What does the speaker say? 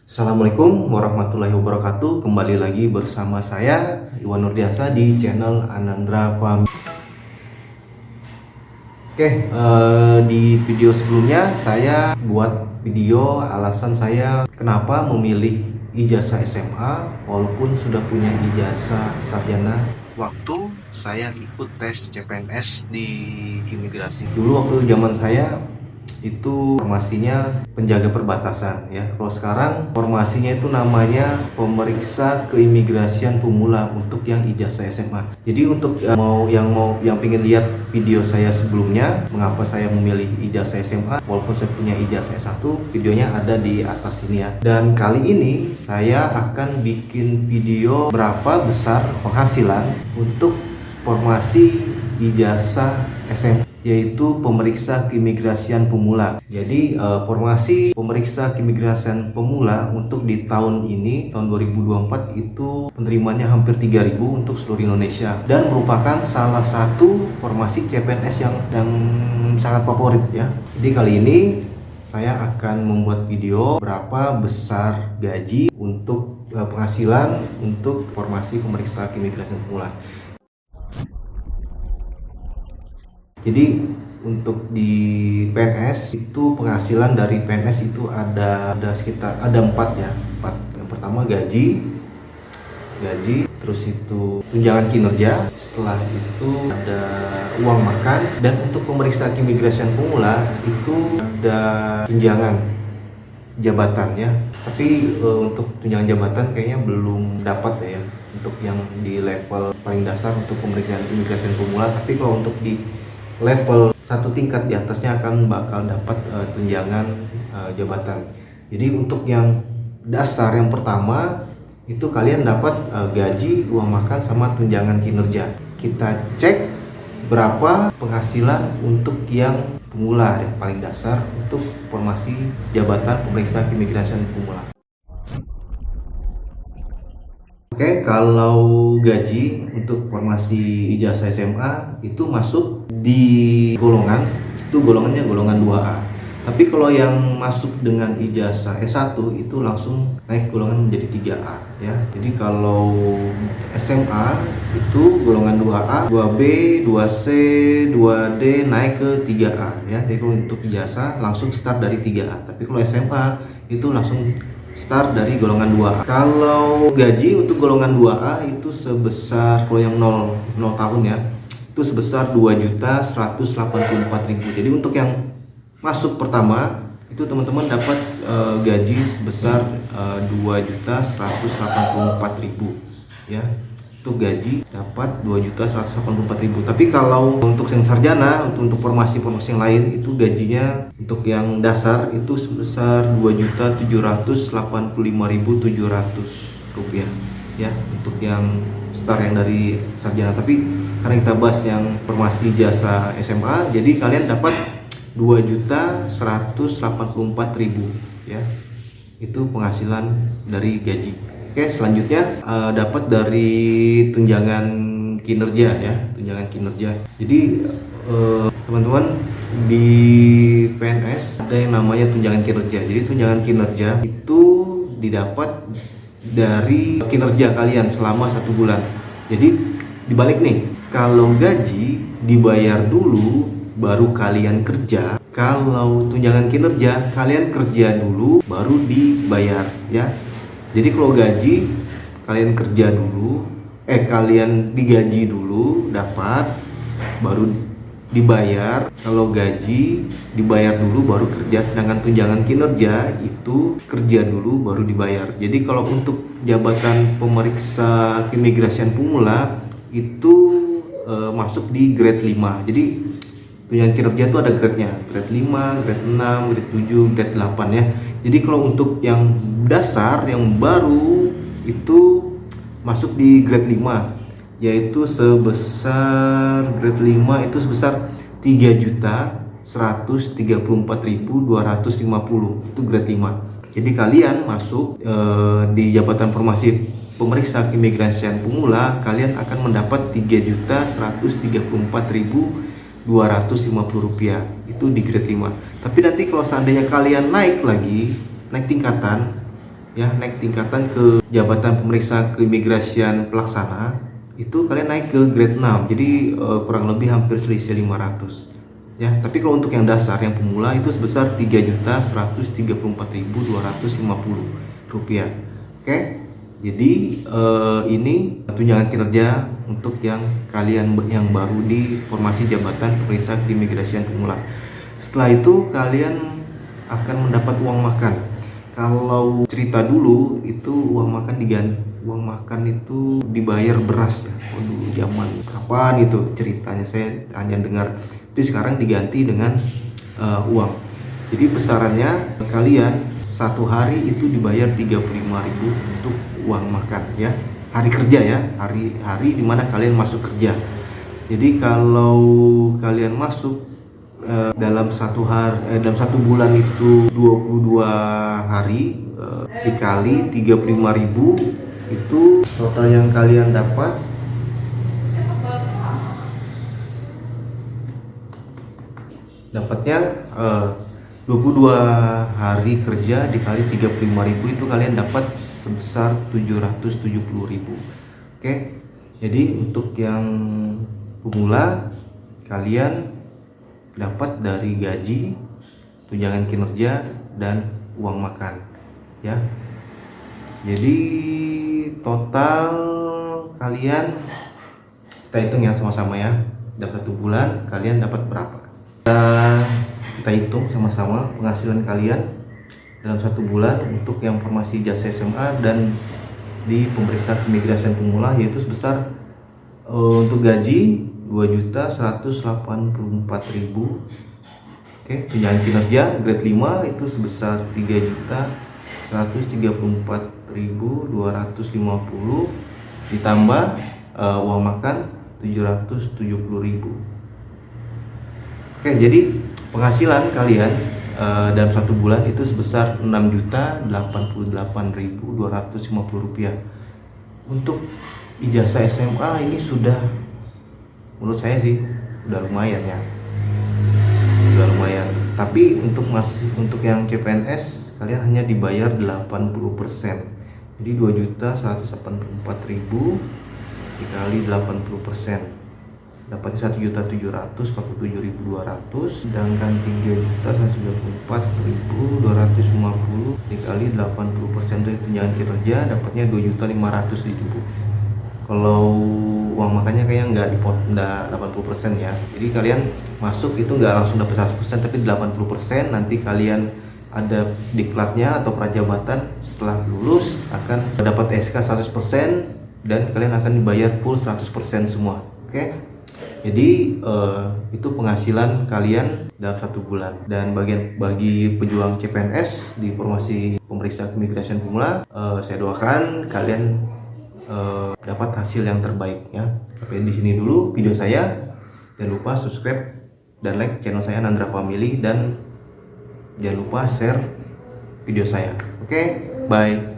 Assalamualaikum warahmatullahi wabarakatuh. Kembali lagi bersama saya Iwan Nurdiansa di channel Anandra Fahmi. Di video sebelumnya saya buat video alasan saya kenapa memilih ijazah SMA walaupun sudah punya ijazah sarjana. Waktu saya ikut tes CPNS di imigrasi. Dulu waktu zaman saya itu formasinya penjaga perbatasan ya. Kalau sekarang formasinya itu namanya pemeriksa keimigrasian pemula untuk yang ijazah SMA. Jadi untuk yang pengen lihat video saya sebelumnya mengapa saya memilih ijazah SMA walaupun saya punya ijazah S1, videonya ada di atas sini ya. Dan kali ini saya akan bikin video berapa besar penghasilan untuk formasi ijazah SMA, yaitu pemeriksa keimigrasian pemula. Jadi formasi pemeriksa keimigrasian pemula untuk di tahun ini, tahun 2024 itu penerimaannya hampir 3.000 untuk seluruh Indonesia dan merupakan salah satu formasi CPNS yang sangat favorit ya. Jadi kali ini saya akan membuat video berapa besar gaji untuk penghasilan untuk formasi pemeriksa keimigrasian pemula. Jadi untuk di PNS itu penghasilan dari PNS itu ada sekitar ada 4 ya. 4. Yang pertama gaji, terus itu tunjangan kinerja, setelah itu ada uang makan, dan untuk pemeriksa keimigrasian pemula itu ada tunjangan jabatan ya. Tapi untuk tunjangan jabatan kayaknya belum dapat ya untuk yang di level paling dasar untuk pemeriksaan keimigrasian pemula. Tapi kalau untuk di level satu tingkat di atasnya bakal dapat tunjangan jabatan. Jadi untuk yang dasar yang pertama itu kalian dapat gaji, uang makan, sama tunjangan kinerja. Kita cek berapa penghasilan untuk yang pemula yang paling dasar untuk formasi jabatan pemeriksa keimigrasian pemula. Oke, kalau gaji untuk formasi ijazah SMA itu masuk di golongannya golongan 2A. Tapi kalau yang masuk dengan ijazah S1 itu langsung naik golongan menjadi 3A ya. Jadi kalau SMA itu golongan 2A, 2B, 2C, 2D naik ke 3A ya. Jadi untuk ijazah langsung start dari 3A. Tapi kalau SMA itu langsung start dari golongan 2A. Kalau gaji untuk golongan 2A itu sebesar, kalau yang 0 tahun ya, itu sebesar 2.184.000. Jadi untuk yang masuk pertama itu teman-teman dapat gaji sebesar 2.184.000 ya. Untuk gaji dapat 2.184.000. Tapi kalau untuk yang sarjana, untuk formasi yang lain itu gajinya untuk yang dasar itu sebesar 2.785.700 rupiah ya untuk yang start yang dari sarjana. Tapi karena kita bahas yang formasi jasa SMA, jadi kalian dapat 2.184.000 ya. Itu penghasilan dari gaji. Oke, selanjutnya dapat dari tunjangan kinerja ya, tunjangan kinerja. Jadi teman-teman di PNS ada yang namanya tunjangan kinerja. Jadi tunjangan kinerja itu didapat dari kinerja kalian selama 1 bulan. Jadi dibalik nih, kalau gaji dibayar dulu baru kalian kerja. Kalau tunjangan kinerja kalian kerja dulu baru dibayar ya. Jadi kalau gaji kalian kerja dulu, kalian digaji dulu dapat baru dibayar. Kalau gaji dibayar dulu baru kerja, sedangkan tunjangan kinerja itu kerja dulu baru dibayar. Jadi kalau untuk jabatan pemeriksa keimigrasian pemula itu masuk di grade 5. Jadi tunjangan kinerja itu ada grade-nya, grade 5, grade 6, grade 7, grade 8 ya. Jadi kalau untuk yang dasar yang baru itu masuk di grade 5, yaitu sebesar grade 5 itu sebesar 3.134.250 itu grade 5. Jadi kalian masuk di jabatan formasi pemeriksa keimigrasian pemula, kalian akan mendapat 3.134.250 rupiah itu di grade 5. Tapi nanti kalau seandainya kalian naik tingkatan ya, naik tingkatan ke jabatan pemeriksa keimigrasian pelaksana, itu kalian naik ke grade 6. Jadi kurang lebih hampir selisih 500 ya. Tapi kalau untuk yang dasar, yang pemula itu sebesar Rp3.134.250. Oke. Jadi ini tunjangan kinerja untuk yang kalian yang baru di formasi jabatan pemeriksa keimigrasian pemula. Setelah itu kalian akan mendapat uang makan. Kalau cerita dulu itu uang makan uang makan itu dibayar beras ya. Waduh, zaman kapan itu ceritanya, saya hanya dengar. Tapi sekarang diganti dengan uang. Jadi besarannya kalian satu hari itu dibayar 35.000 untuk uang makan ya. Hari kerja ya, hari dimana kalian masuk kerja. Jadi kalau kalian masuk dalam satu bulan itu 22 hari, dikali 35.000, itu total yang kalian dapatnya 22 hari kerja dikali 35.000, itu kalian dapat sebesar 770.000. Oke. Jadi untuk yang pemula kalian dapat dari gaji, tunjangan kinerja, dan uang makan ya. Jadi total kalian, kita hitung ya sama-sama ya, dalam 1 bulan kalian dapat berapa. Kita hitung sama-sama penghasilan kalian dalam 1 bulan untuk yang formasi jasa SMA dan di pemeriksaan keimigrasian pemula, yaitu sebesar untuk gaji 2.184.000. Oke, tunjangan kinerja grade 5 itu sebesar 3.134.250 ditambah uang makan 770.000. Oke, jadi penghasilan kalian dalam 1 bulan itu sebesar 6.088.250 rupiah. Untuk ijazah SMA ini sudah, menurut saya sih udah lumayan ya, udah lumayan. Tapi untuk yang CPNS kalian hanya dibayar 80%. Jadi 2.184.000 dikali 80%, dapatnya 1.747.200, sedangkan 3.134.250 dikali 80% dari tunjangan kinerja dapatnya 2.500.000. Kalau uang makannya kayaknya nggak 80% ya. Jadi kalian masuk itu nggak langsung dapat 100%, tapi 80%. Nanti kalian ada diklatnya atau prajabatan, setelah lulus akan dapat SK 100% dan kalian akan dibayar full 100% semua. Oke. Jadi itu penghasilan kalian dalam 1 bulan. Dan bagi pejuang CPNS di formasi pemeriksa keimigrasian pemula, saya doakan kalian dapat hasil yang terbaik ya. Sampai di sini dulu video saya. Jangan lupa subscribe dan like channel saya Nandra Family, dan jangan lupa share video saya. Oke, bye.